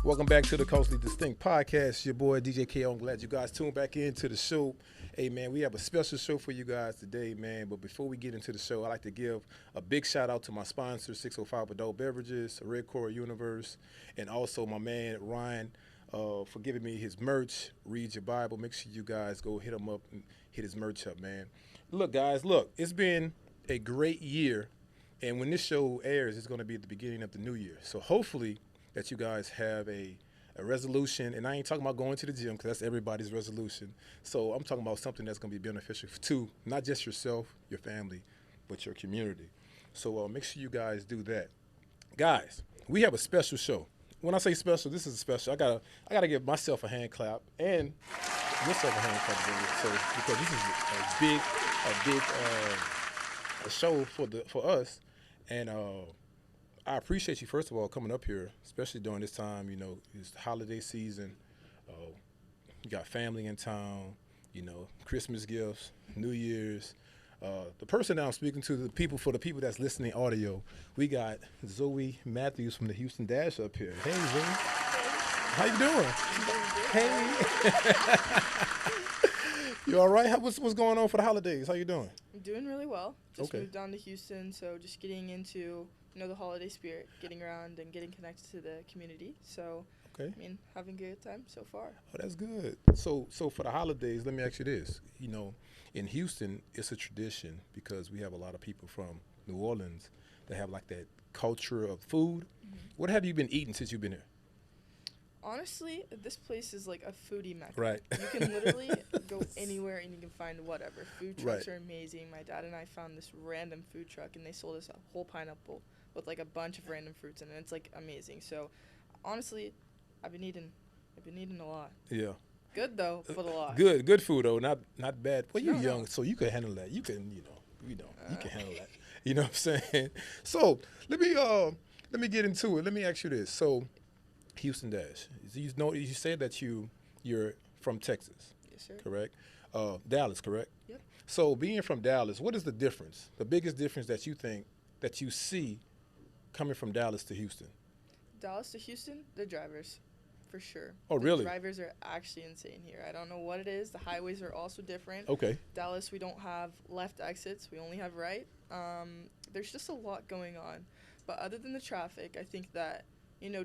Welcome back to the Culturally Distinct Podcast. Your boy DJ KO. I'm glad you guys tuned back into the show. Hey man, we have a special show for you guys today, man. But before we get into the show, I'd like to give a big shout out to my sponsor, 605 Adult Beverages, Red Core Universe, and also my man Ryan for giving me his merch. Read your Bible. Make sure you guys go hit him up and hit his merch up, man. Look, guys, it's been a great year, and when this show airs, it's going to be at the beginning of the new year. So hopefully that you guys have a resolution, and I ain't talking about going to the gym because that's everybody's resolution. So I'm talking about something that's going to be beneficial to not just yourself, your family, but your community. So make sure you guys do that. Guys, we have a special show. When I say special, this is a special. I gotta give myself a hand clap and yourself a hand clap, so because this is a big show for us, and I appreciate you, first of all, coming up here, especially during this time. You know, it's the holiday season. You got family in town, you know, Christmas gifts, New Year's. The person that I'm speaking to, for the people that's listening audio, we got Zoe Matthews from the Houston Dash up here. Hey, Zoe. How you doing? Hey. You all right? What's going on for the holidays? How you doing? I'm doing really well. Just Okay. moved down to Houston, so just getting into the holiday spirit, getting around and getting connected to the community. So, Okay. I mean, having a good time so far. Oh, that's good. So for the holidays, let me ask you this. You know, in Houston, it's a tradition because we have a lot of people from New Orleans that have like that culture of food. Mm-hmm. What have you been eating since you've been here? Honestly, this place is like a foodie mecca. Right. You can literally go anywhere and you can find whatever. Food trucks Right. are amazing. My dad and I found this random food truck, and they sold us a whole pineapple with like a bunch of random fruits in it. It's like amazing. So, honestly, I've been eating a lot. Yeah. Good though, but a lot. Good food though, not bad. Well, you're No. young, so you can handle that. You can, you can handle that. You know what I'm saying? So let me get into it. Let me ask you this. So Houston Dash, you said that you're from Texas. Yes, sir. Correct? Dallas, correct? Yep. So being from Dallas, what is the difference? The biggest difference that you think that you see coming from Dallas to Houston? Dallas to Houston, the drivers, for sure. Oh, really? The drivers are actually insane here. I don't know what it is. The highways are also different. Okay. Dallas, we don't have left exits. We only have right. There's just a lot going on. But other than the traffic, I think that,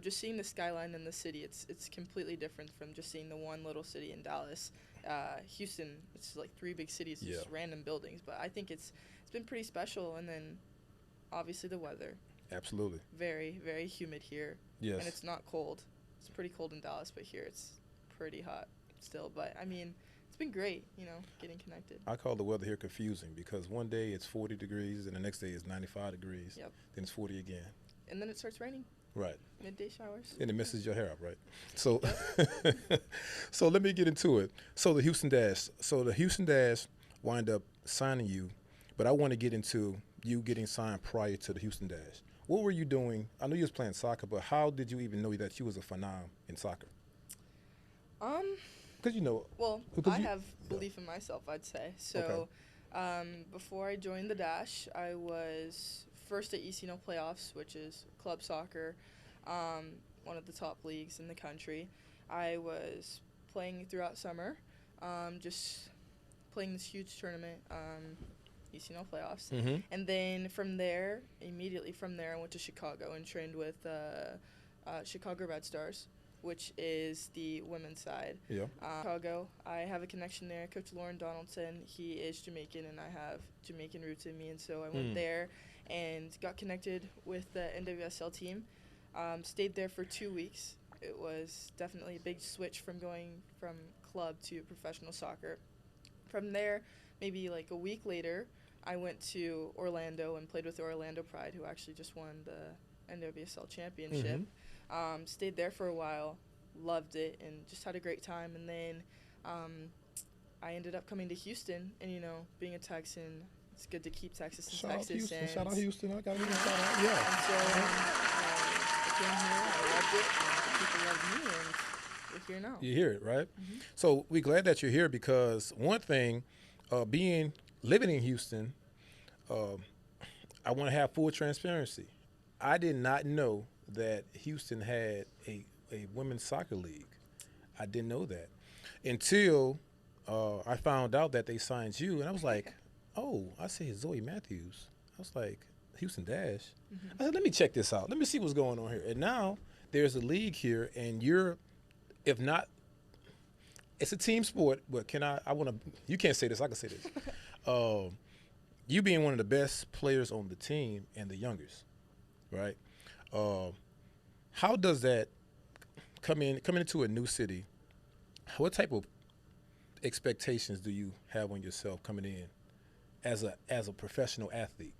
just seeing the skyline in the city, it's completely different from just seeing the one little city in Dallas. Houston, it's like three big cities, just random buildings. But I think it's been pretty special. And then, obviously, the weather. Absolutely. Very, very humid here. Yes. And it's not cold. It's pretty cold in Dallas, but here it's pretty hot still. But, I mean, it's been great, getting connected. I call the weather here confusing because one day it's 40 degrees and the next day it's 95 degrees. Yep. Then it's 40 again. And then it starts raining. Right. Midday showers. And it messes your hair up, right? So so let me get into it. So the Houston Dash wind up signing you, but I want to get into you getting signed prior to the Houston Dash. What were you doing? I know you was playing soccer, but how did you even know that you was a phenom in soccer? Because I have belief in myself, I'd say. So, before I joined the Dash, I was first at ECNO playoffs, which is club soccer, one of the top leagues in the country. I was playing throughout summer, just playing this huge tournament, ECNO playoffs. Mm-hmm. And then immediately from there, I went to Chicago and trained with Chicago Red Stars, which is the women's side. Yeah. Chicago, I have a connection there. Coach Lauren Donaldson, he is Jamaican, and I have Jamaican roots in me, and so I went there and got connected with the NWSL team. Stayed there for 2 weeks. It was definitely a big switch from going from club to professional soccer. From there, maybe like a week later, I went to Orlando and played with the Orlando Pride, who actually just won the NWSL championship. Mm-hmm. Stayed there for a while, loved it, and just had a great time. And then I ended up coming to Houston, and, being a Texan, it's good to keep Texas in Texas. Shout out Houston. I got to give a shout out. Yeah. And so I came here, I loved it, and people loved me, and we're here now. You hear it, right? Mm-hmm. So we're glad that you're here because one thing, living in Houston, I want to have full transparency. I did not know that Houston had a women's soccer league. I didn't know that until I found out that they signed you, and I was like, oh, I said Zoe Matthews. I was like, Houston Dash. I said, let me check this out. Let me see what's going on here. And now there's a league here, and you're, if not, it's a team sport, but you can't say this, I can say this. You being one of the best players on the team and the youngest, right? How does that coming into a new city, what type of expectations do you have on yourself coming in as a professional athlete?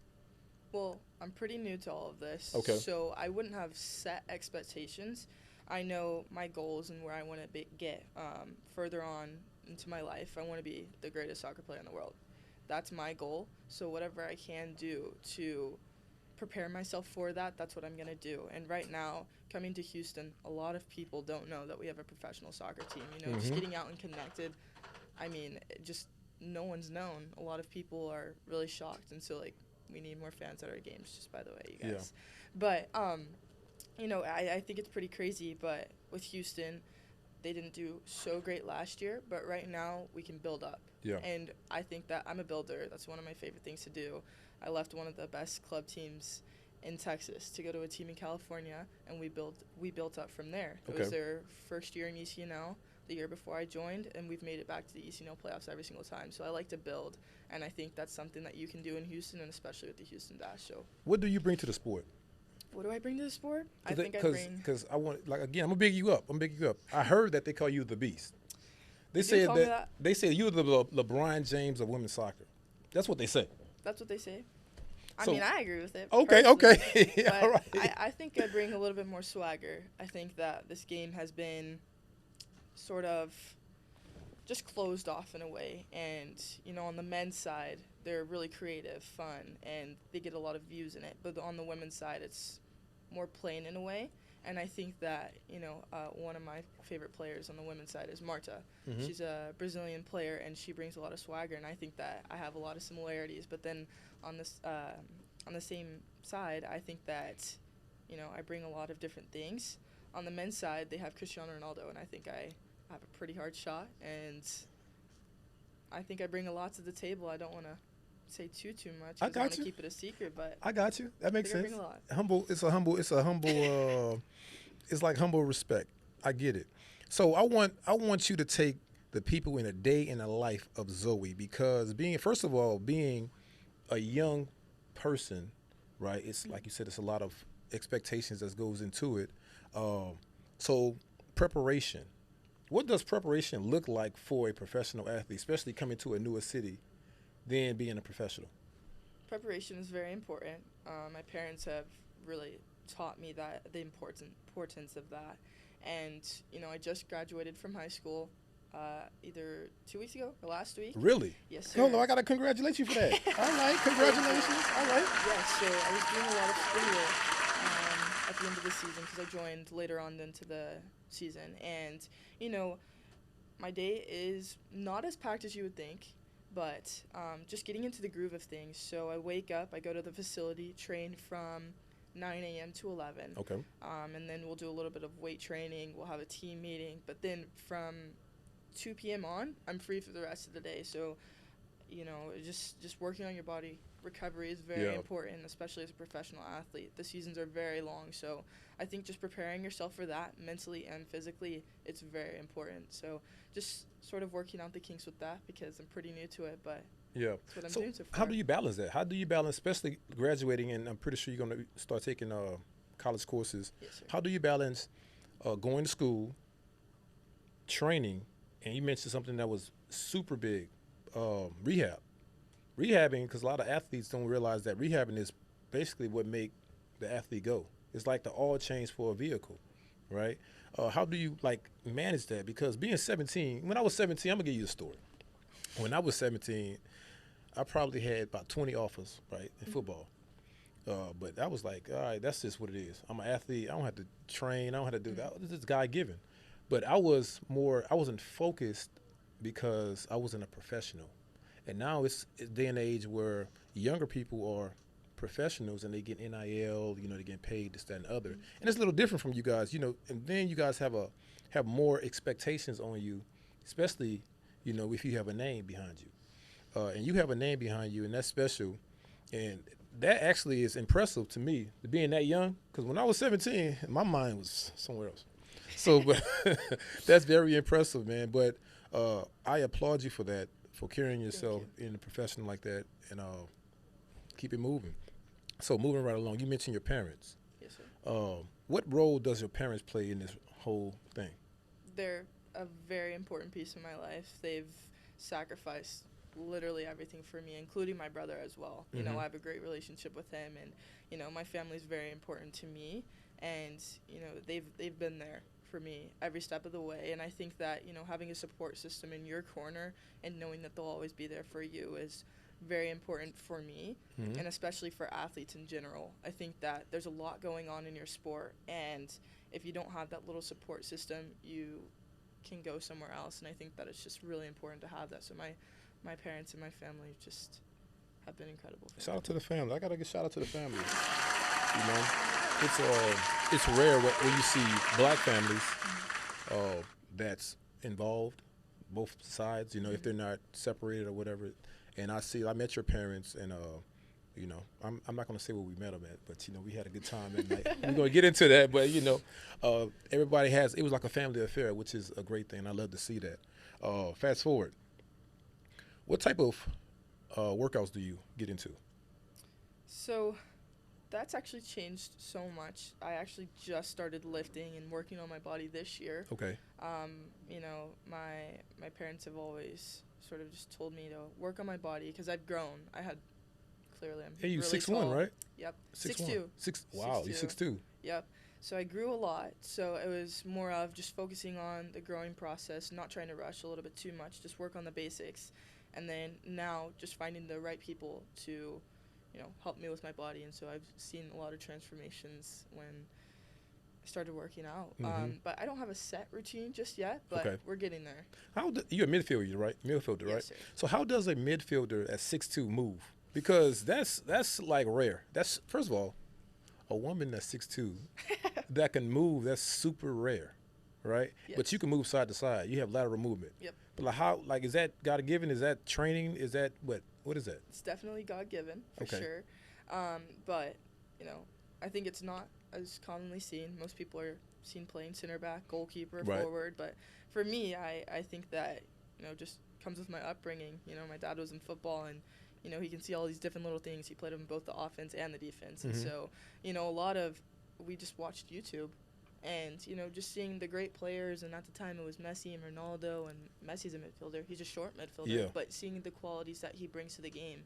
Well, I'm pretty new to all of this. Okay. So I wouldn't have set expectations. I know my goals and where I want to get further on into my life. I want to be the greatest soccer player in the world. That's my goal. So whatever I can do to prepare myself for that, that's what I'm going to do. And right now, coming to Houston, a lot of people don't know that we have a professional soccer team. You know, just getting out and connected, I mean, just no one's known. A lot of people are really shocked. And so, like, we need more fans at our games, just by the way, you guys. Yeah. But, you know, I think it's pretty crazy. But with Houston, they didn't do so great last year. But right now, we can build up. Yeah. And I think that I'm a builder. That's one of my favorite things to do. I left one of the best club teams in Texas to go to a team in California, and we built up from there. It was their first year in ECNL, the year before I joined, and we've made it back to the ECNL playoffs every single time. So I like to build, and I think that's something that you can do in Houston, and especially with the Houston Dash. So what do you bring to the sport? What do I bring to the sport? Because I want, like, again, I'm gonna big you up. I heard that they call you the Beast. They said they say you're the LeBron James of women's soccer. That's what they say. That's what they say. I So- mean, I agree with it. Okay. But All right. I think I bring a little bit more swagger. I think that this game has been sort of just closed off in a way. And, you know, on the men's side, they're really creative, fun, and they get a lot of views in it. But on the women's side, it's more plain in a way. And I think that, you know, one of my favorite players on the women's side is Marta. She's a Brazilian player, and she brings a lot of swagger, and I think that I have a lot of similarities. But then on the same side, I think that, you know, I bring a lot of different things. On the men's side, they have Cristiano Ronaldo, and I think I have a pretty hard shot, and I think I bring a lot to the table. I don't want to say too much. I got want to you. keep it a secret, but I got you. That makes I sense. bring a lot. It's like humble respect. I get it. So I want you to take the people in a day in the life of Zoe, because first of all, being a young person, right? It's like you said, it's a lot of expectations that goes into it. So preparation. What does preparation look like for a professional athlete, especially coming to a newer city, than being a professional? Preparation is very important. My parents have really taught me that the importance of that. And, you know, I just graduated from high school either 2 weeks ago or last week. Really? Yes, sir. Hold on, I got to congratulate you for that. All right, congratulations. All right. Yeah, so I was doing a lot of schoolwork at the end of the season because I joined later on into the season. And, you know, my day is not as packed as you would think, but just getting into the groove of things. So I wake up, I go to the facility, train from 9 a.m. to 11. Okay. And then we'll do a little bit of weight training. We'll have a team meeting. But then from 2 p.m. on, I'm free for the rest of the day. So, you know, just working on your body. Recovery is very important, especially as a professional athlete. The seasons are very long. So I think just preparing yourself for that mentally and physically, it's very important. So just sort of working out the kinks with that because I'm pretty new to it. But yeah. that's what I'm doing so far. How do you balance that? How do you balance, especially graduating, and I'm pretty sure you're going to start taking college courses. Yes, sir. How do you balance going to school, training, and you mentioned something that was super big, rehab. Rehabbing, because a lot of athletes don't realize that rehabbing is basically what make the athlete go. It's like the oil change for a vehicle, right? How do you, like, manage that? Because being 17, when I was 17, I'm going to give you a story. When I was 17, I probably had about 20 offers, right, in football. But I was like, all right, that's just what it is. I'm an athlete. I don't have to train. I don't have to do that. This is God-given. But I wasn't focused because I wasn't a professional. And now it's a day and age where younger people are professionals and they get NIL, you know, they get paid this, that, and the other. And it's a little different from you guys, you know, and then you guys have more expectations on you, especially, you know, if you have a name behind you. And you have a name behind you, and that's special. And that actually is impressive to me, being that young, because when I was 17, my mind was somewhere else. So, but that's very impressive, man. But I applaud you for that, for carrying yourself in a profession like that, and keep it moving. So, moving right along, you mentioned your parents. Yes, sir. What role does your parents play in this whole thing? They're a very important piece of my life. They've sacrificed literally everything for me, including my brother as well. You know, I have a great relationship with him, and you know, my family is very important to me, and you know, they've been there for me every step of the way. And I think that, you know, having a support system in your corner and knowing that they'll always be there for you is very important for me, and especially for athletes in general. I think that there's a lot going on in your sport, and if you don't have that little support system, you can go somewhere else. And I think that it's just really important to have that. So my parents and my family just have been incredible. Shout out to the family. I gotta give shout out to the family. You know, it's rare when you see black families that's involved, both sides. You know, if they're not separated or whatever. And I met your parents, and you know, I'm not gonna say where we met them at, but you know, we had a good time that night. We're gonna get into that, but you know, everybody it was like a family affair, which is a great thing. I love to see that. Fast forward. What type of workouts do you get into? So that's actually changed so much. I actually just started lifting and working on my body this year. Okay. You know, my parents have always sort of just told me to work on my body because I've grown. I'm Hey, you really 6'1", tall. right? Yep. 6'1". Wow, you're 6'2". Yep. So I grew a lot. So it was more of just focusing on the growing process, not trying to rush a little bit too much, just work on the basics. And then now just finding the right people to, you know, help me with my body. And so I've seen a lot of transformations when I started working out. But I don't have a set routine just yet, but we're getting there. You're a midfielder, right? Midfielder, right? Yes, sir. So how does a midfielder at 6'2" move? Because that's like rare. That's, first of all, a woman that's 6'2" that can move, that's super rare, right? Yes. But you can move side to side. You have lateral movement. Yep. But like, is that God-given? Is that training? Is that what is that? It's definitely God-given, for sure. But, you know, I think it's not as commonly seen. Most people are seen playing center back, goalkeeper, forward. But for me, I think that, you know, just comes with my upbringing. You know, my dad was in football, and, you know, he can see all these different little things. He played on both the offense and the defense. And so, you know, we just watched YouTube. And, you know, just seeing the great players, and at the time it was Messi and Ronaldo, and Messi's a midfielder. He's a short midfielder. Yeah. But seeing the qualities that he brings to the game,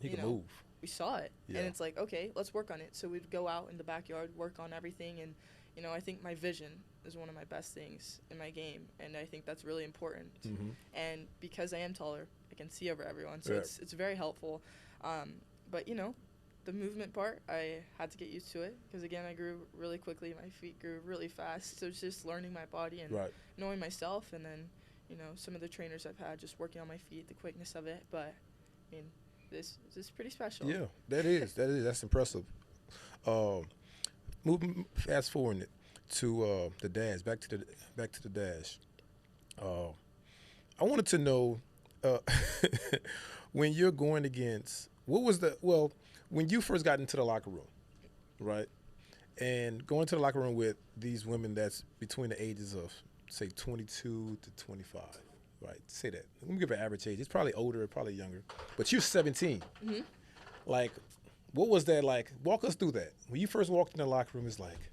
He can move. we saw it. Yeah. And it's like, okay, let's work on it. So we'd go out in the backyard, work on everything. And, you know, I think my vision is one of my best things in my game. And I think that's really important. And because I am taller, I can see over everyone. So it's very helpful. But, you know, the movement part, I had to get used to it because, again, I grew really quickly. My feet grew really fast. So it's just learning my body and knowing myself. And then, you know, some of the trainers I've had just working on my feet, the quickness of it. But, I mean, this is pretty special. Yeah, that is. That's impressive. Moving fast forward to the dash, back to the dash. I wanted to know when you're going against, when you first got into the locker room, right? And going to the locker room with these women that's between the ages of, say, 22 to 25, right? Say that. Let me give an average age. It's probably older, probably younger. But you're 17. Like, what was that like? Walk us through that. When you first walked in the locker room, it's like,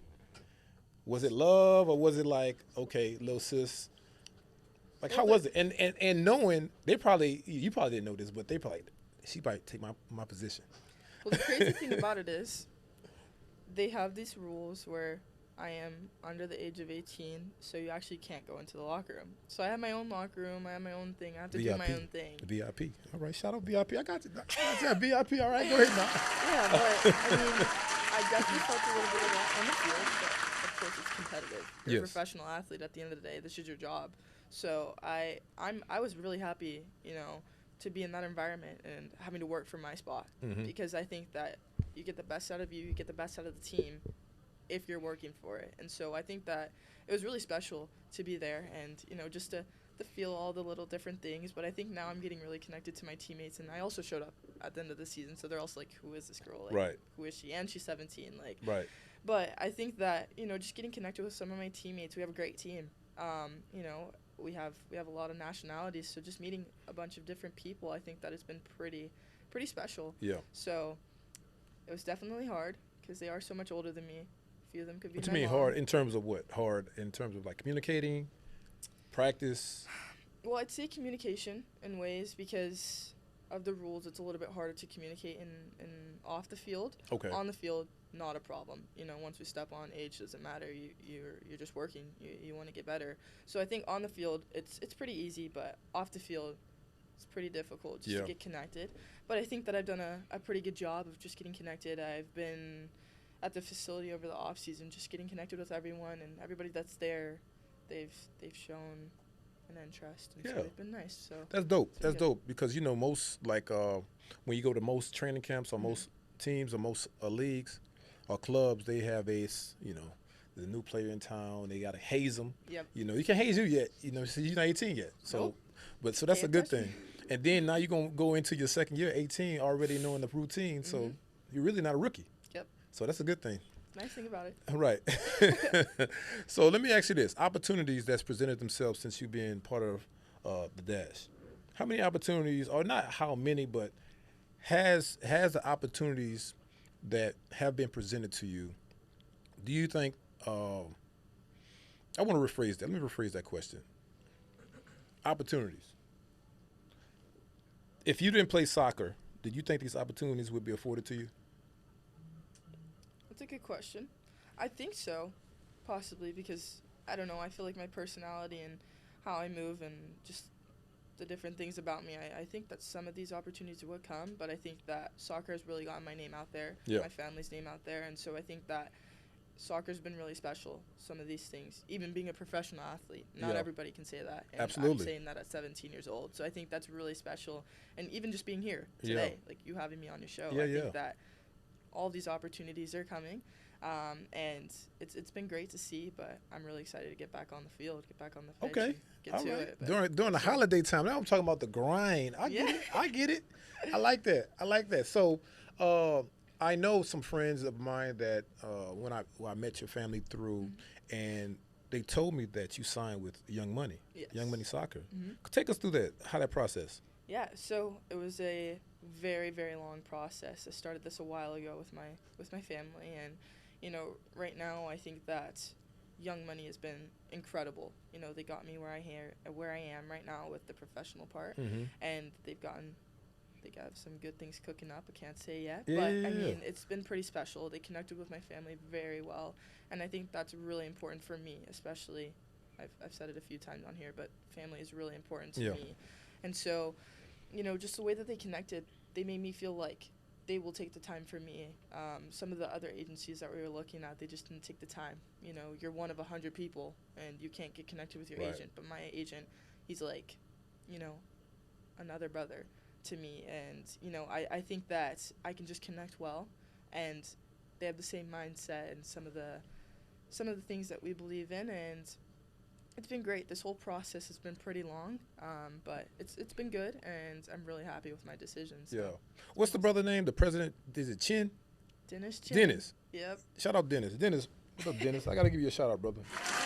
was it love, or was it like, okay, little sis? Like, how was it? And knowing, you probably didn't know this, but she probably take my position. Well, the crazy thing about it is they have these rules where I am under the age of 18, so you actually can't go into the locker room. So I have my own locker room. I have my own thing. I have to do my own thing. VIP. All right, shout out VIP. I got you. VIP. All right, go ahead now. Yeah, but, I mean, I definitely felt a little bit of that on the field, but of course it's competitive. You're a professional athlete at the end of the day. This is your job. So I was really happy, you know, to be in that environment and having to work for my spot because I think that you get the best out of you get the best out of the team if you're working for it. And so I think that it was really special to be there and, just to feel all the little different things. But I think now I'm getting really connected to my teammates, and I also showed up at the end of the season, so they're also like, who is this girl? Like, right. Who is she? And she's 17. Like, right. But I think that, just getting connected with some of my teammates, we have a great team. We have a lot of nationalities, so just meeting a bunch of different people, I think that has been pretty special. Yeah. So it was definitely hard because they are so much older than me. A few of them could be What do you mean hard in terms of what? Hard in terms of like communicating, practice? Well, I'd say communication in ways because of the rules. It's a little bit harder to communicate in off the field. Okay. On the field, not a problem. Once we step on, age doesn't matter. You're just working. You want to get better. So I think on the field, it's pretty easy, but off the field, it's pretty difficult just to get connected. But I think that I've done a pretty good job of just getting connected. I've been at the facility over the off season, just getting connected with everyone, and everybody that's there, they've shown an interest, and so it's been nice. So that's dope. That's dope because most when you go to most training camps or most teams or most leagues or clubs, they have the new player in town. They gotta haze them. Yep. You can't haze you yet. So you're not 18 yet. So, nope. So that's a good thing. And then now you're gonna go into your second year, 18, already knowing the routine. So you're really not a rookie. Yep. So that's a good thing. Nice thing about it. Right. So let me ask you this. Opportunities that's presented themselves since you've been part of the Dash. How many opportunities, or not how many, but has the opportunities that have been presented to you, do you think, I want to rephrase that. Let me rephrase that question. Opportunities. If you didn't play soccer, did you think these opportunities would be afforded to you? That's a good question. I think so, possibly, because, I don't know, I feel like my personality and how I move and just the different things about me, I think that some of these opportunities would come, but I think that soccer has really gotten my name out there, my family's name out there, and so I think that soccer's been really special, some of these things. Even being a professional athlete, not everybody can say that. And absolutely. I'm saying that at 17 years old, so I think that's really special. And even just being here today, like you having me on your show, I think that all these opportunities are coming. And it's been great to see, but I'm really excited to get back on the field, get back on the pitch, and get to it. During the holiday time, now I'm talking about the grind. I get it. I like that. So I know some friends of mine that when I met your family through, and they told me that you signed with Young Money, Young Money Soccer. Take us through that, how that process. Yeah, so it was a very, very long process. I started this a while ago with my family, and right now I think that Young Money has been incredible. They got me where I am right now with the professional part, and they got some good things cooking up. I can't say yet, but I mean, it's been pretty special. They connected with my family very well, and I think that's really important for me, especially. I've said it a few times on here, but family is really important to me, and so, just the way that they connected, they made me feel like they will take the time for me. Some of the other agencies that we were looking at, they just didn't take the time. You're one of 100 people, and you can't get connected with your agent. But my agent, he's like, another brother to me. And, I think that I can just connect well, and they have the same mindset and some of the things that we believe in, and it's been great. This whole process has been pretty long, but it's been good, and I'm really happy with my decisions. Yeah. What's the brother name? The president, is it Chin? Dennis Chin. Dennis. Yep. Shout out Dennis. Dennis, what's up, Dennis? I got to give you a shout out, brother.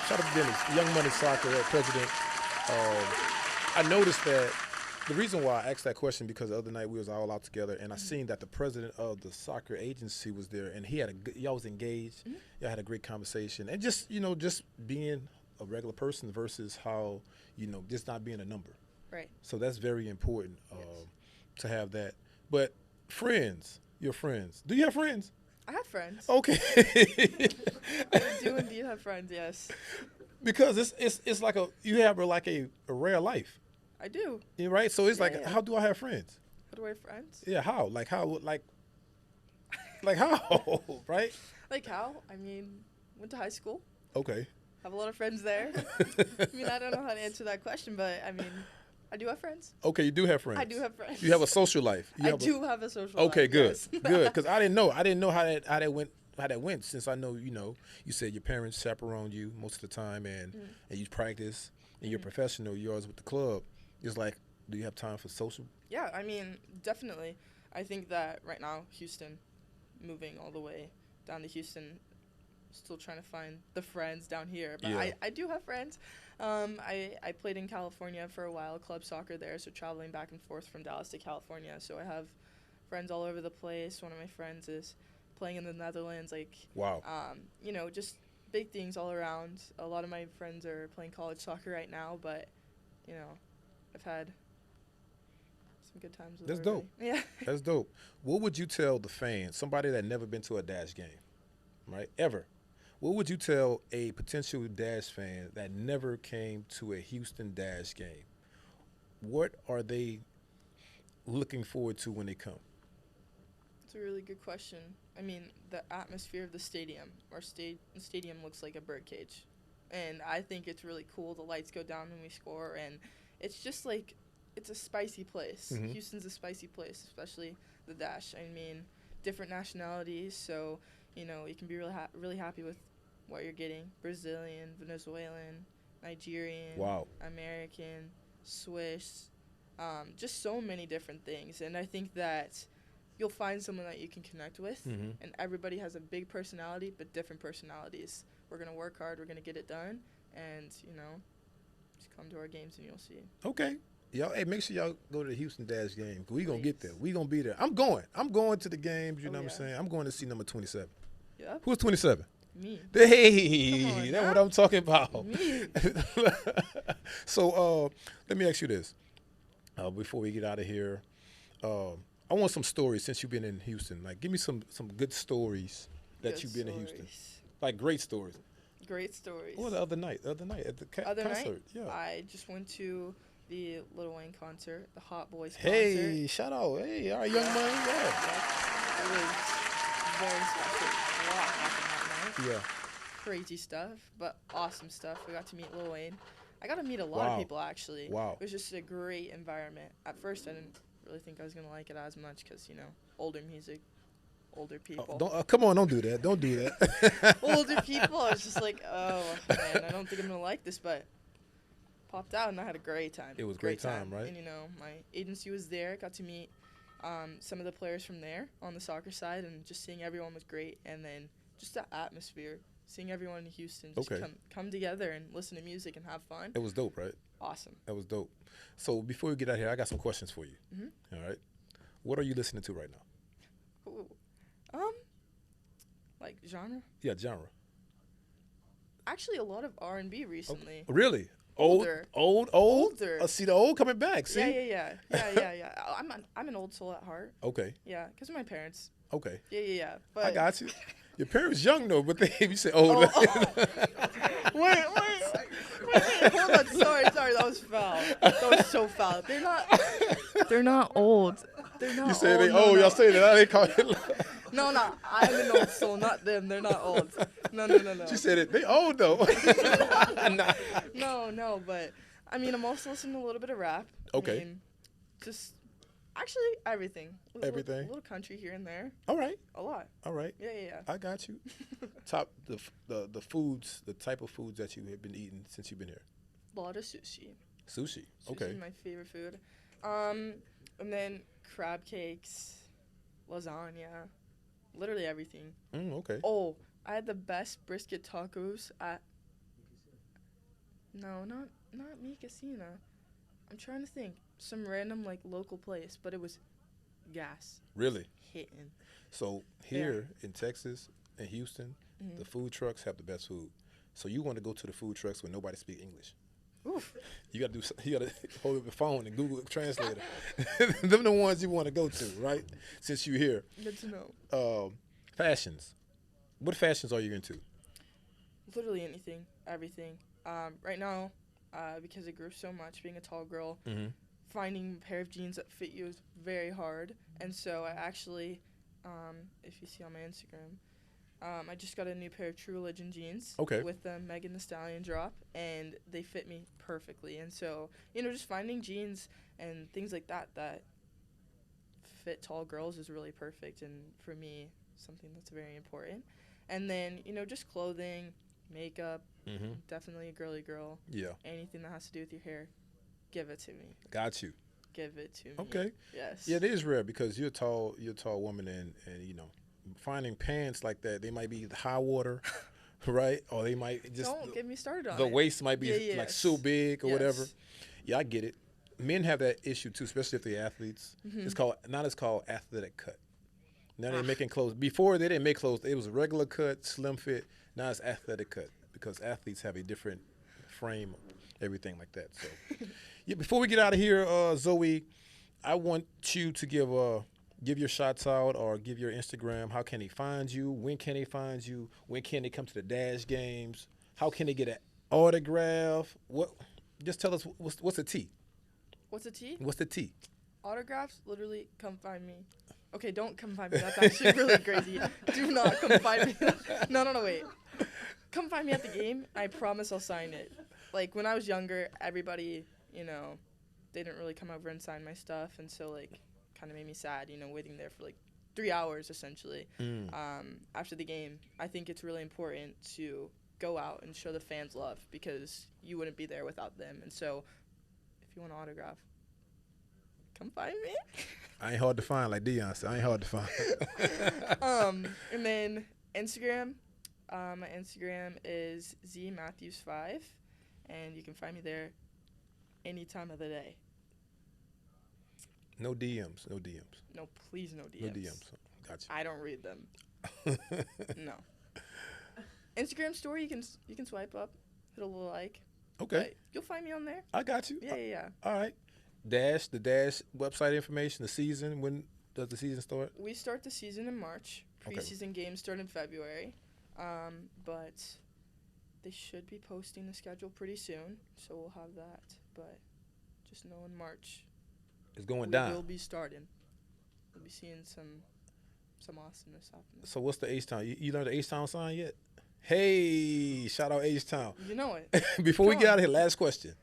Shout out to Dennis, Young Money Soccer president. I noticed that the reason why I asked that question because the other night we was all out together, and I seen that the president of the soccer agency was there, and y'all was engaged. Y'all had a great conversation, and just being a regular person versus how just not being a number. Right. So that's very important to have that. But friends, your friends. Do you have friends? I have friends. Okay. I do indeed have friends. Yes. Because it's like you have a rare life. I do. Yeah, right. So it's how do I have friends? How do I have friends? Yeah. How? Like how? Like how? Right. Like how? I mean, went to high school. Okay. Have a lot of friends there. I mean, I don't know how to answer that question, but I mean, I do have friends. Okay, you do have friends. I do have friends. You have a social life. I do have a social life. Okay, good, Yes. good. Because I didn't know how that went. Since I know, you said your parents chaperoned you most of the time, and you practice, and you're professional. You're always with the club. It's like, do you have time for social? Yeah, I mean, definitely. I think that right now, Houston, moving all the way down to Houston, still trying to find the friends down here. But Yeah. I do have friends. I played in California for a while, club soccer there, so traveling back and forth from Dallas to California. So I have friends all over the place. One of my friends is playing in the Netherlands. Wow. Just big things all around. A lot of my friends are playing college soccer right now, but, I've had some good times with That's everybody. dope. Yeah. That's dope. What would you tell the fans, somebody that never been to a Dash game, right, ever? What would you tell a potential Dash fan that never came to a Houston Dash game? What are they looking forward to when they come? It's a really good question. I mean, the atmosphere of the stadium. Our stadium looks like a birdcage. And I think it's really cool. The lights go down when we score, and it's just like, it's a spicy place. Mhm. Houston's a spicy place, especially the Dash. I mean, different nationalities, so, you can be really happy with what you're getting. Brazilian, Venezuelan, Nigerian, Wow. American, Swiss, just so many different things. And I think that you'll find someone that you can connect with, Mhm. and everybody has a big personality, but different personalities. We're going to work hard, we're going to get it done, and, just come to our games and you'll see. Okay. Y'all, hey, make sure y'all go to the Houston Dash game. We going to get Please. there. We going to be there. I'm going to the games, you know what I'm yeah. saying? I'm going to see number 27. Yep. Who's 27? Me. Hey, Come on that's now. what I'm talking about. Me. So let me ask you this. Before we get out of here, I want some stories since you've been in Houston. Like, give me some good stories that Good you've been in Houston. stories. Like, great stories. Great stories. Or the other night at the Other concert. night, Yeah. I just went to the Lil Wayne concert, the Hot Boys Hey, concert. shout out. Hey, all right, young man. Yeah. It was very special. A lot happened that night. Yeah. Crazy stuff, but awesome stuff. We got to meet Lil Wayne. I got to meet a lot Wow. of people, actually. Wow. It was just a great environment. At first, I didn't really think I was going to like it as much because, older music, older people. Come on, don't do that. Don't do that. Older people. I was just like, oh, man, I don't think I'm going to like this, but popped out and I had a great time. It was great time, right? And, my agency was there. Got to meet some of the players from there on the soccer side, and just seeing everyone was great. And then just the atmosphere, seeing everyone in Houston just come together and listen to music and have fun. It was dope, right? Awesome. That was dope. So before we get out here, I got some questions for you. Mm-hmm. All right. What are you listening to right now? Ooh. Like genre? Yeah, genre. Actually, a lot of R&B recently. Really? Older. Old? Older. See the old coming back. See? Yeah. I'm an old soul at heart. Okay. Yeah, because of my parents. Okay. Yeah. But I got you. Your parents young though, but you say old. Wait, hold on. Sorry, that was foul. That was so foul. They're not old. They're not You say old. they No, old. no. Y'all say that. They call it. No, I'm an old soul, not them. They're not old. No. She said it. They old though. No, but I mean, I'm also listening to a little bit of rap. Okay. I mean, just actually everything. Everything. A little country here and there. All right. A lot. All right. Yeah. I got you. Top the foods, the type of foods that you have been eating since you've been here. A lot of sushi. Sushi. Okay. Sushi is my favorite food. And then crab cakes, lasagna, literally everything. Okay. Oh, I had the best brisket tacos at. No, not Mi Casina. I'm trying to think. Some random local place, but it was gas. Really? Hitting. So here in Texas and Houston, the food trucks have the best food. So you want to go to the food trucks where nobody speaks English. Oof. You gotta hold up your phone and Google Translator. Them the ones you want to go to, right? Since you're here. Good to know. Fashions. What fashions are you into? Literally anything, everything. Right now, because I grew so much, being a tall girl, finding a pair of jeans that fit you is very hard. And so I actually, if you see on my Instagram, I just got a new pair of True Religion jeans. Okay. With the Megan Thee Stallion drop, and they fit me perfectly. And so, just finding jeans and things like that fit tall girls is really perfect, and for me, something that's very important. And then, just clothing, makeup, definitely a girly girl. Yeah. Anything that has to do with your hair, give it to me. Got you. Give it to me. Okay. Yes. Yeah, it is rare because you're a tall woman, and finding pants like that, they might be high water, right? Or they might just don't get me started on the it. waist might be like so big or whatever. Yeah, I get it. Men have that issue too, especially if they're athletes. It's called athletic cut. Now they're making clothes. Before they didn't make clothes. It was a regular cut, slim fit. Now it's athletic cut because athletes have a different frame, everything like that. So, yeah. Before we get out of here, Zoe, I want you to give your shots out or give your Instagram. How can they find you? When can they find you? When can they come to the Dash games? How can they get an autograph? Just tell us what's the T? What's the T? What's the T? Autographs, literally, come find me. Okay, don't come find me. That's actually really crazy. Do not come find me. No, wait. Come find me at the game. I promise I'll sign it. Like, when I was younger, everybody, they didn't really come over and sign my stuff. And so, kind of made me sad, waiting there for, 3 hours, essentially. After the game, I think it's really important to go out and show the fans love because you wouldn't be there without them. And so, if you want an autograph, come find me. I ain't hard to find, like Deion said. I ain't hard to find. And then Instagram. My Instagram is Zoe Matthews 5, and you can find me there any time of the day. No DMs. No, please, no DMs. No DMs. Gotcha. I don't read them. No. Instagram story, you can swipe up, hit a little like. Okay. But you'll find me on there. I got you. Yeah. All right. The Dash website information, the season. When does the season start? We start the season in March. Preseason games start in February. But they should be posting the schedule pretty soon, so we'll have that. But just know in March, it's going down. We'll be starting. We'll be seeing some awesomeness happening. So what's the H-Town? You learned the H-Town sign yet? Hey, shout out H-Town. You know it. Before we get out of here, last question.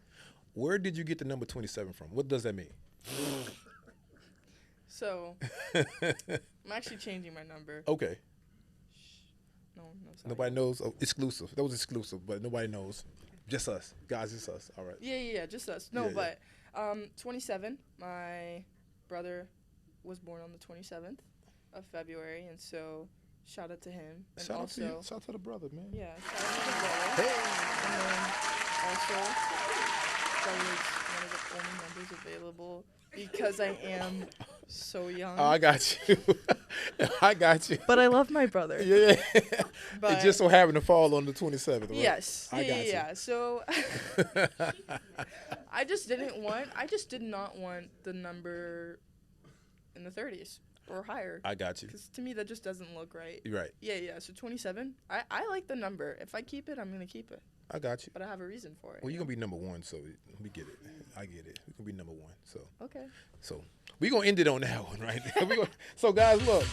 Where did you get the number 27 from? What does that mean? So, I'm actually changing my number. Okay. No one knows. Nobody knows. Oh, exclusive. That was exclusive, but nobody knows. Just us. Guys, just us. All right. Yeah, just us. No, but 27, my brother was born on the 27th of February, and so shout out to him. And shout also, out to you. Shout out to the brother, man. Yeah, shout out to the brother. Hey! And then also, that was one of the only numbers available because I am so young. Oh, I got you. I got you. But I love my brother. Yeah. But it just so happened to fall on the 27th, right? Yes. I got you. Yeah. So I just did not want the number in the 30s or higher. I got you. Because to me, that just doesn't look right. You're right. Yeah. So 27, I like the number. If I keep it, I'm going to keep it. I got you. But I have a reason for it. Well, you're going to be number one, so we get it. I get it. We're going to be number one. So. Okay. So we're going to end it on that one, right? So, guys, look.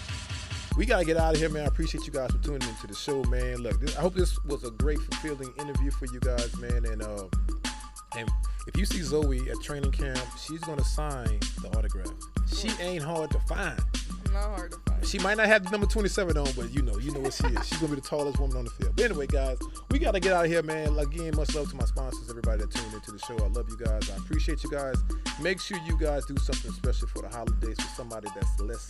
We got to get out of here, man. I appreciate you guys for tuning into the show, man. Look, I hope this was a great, fulfilling interview for you guys, man. And if you see Zoe at training camp, she's going to sign the autograph. She ain't hard to find. Not hard to find. She might not have the number 27 on, but you know what she is. She's going to be the tallest woman on the field. But anyway, guys, we got to get out of here, man. Again, much love to my sponsors, everybody that tuned into the show. I love you guys. I appreciate you guys. Make sure you guys do something special for the holidays for somebody that's less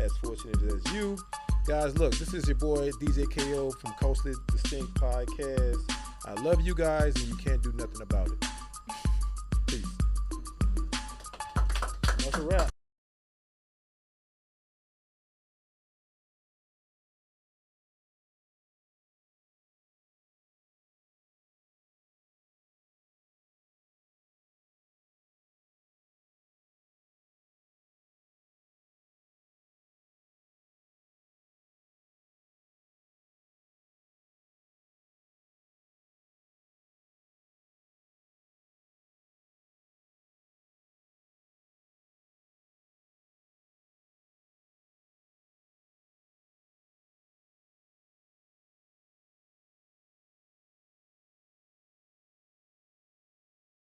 as fortunate as you. Guys, look, this is your boy, DJ KO from Coastly Distinct Podcast. I love you guys, and you can't do nothing about it. Peace. That's a wrap.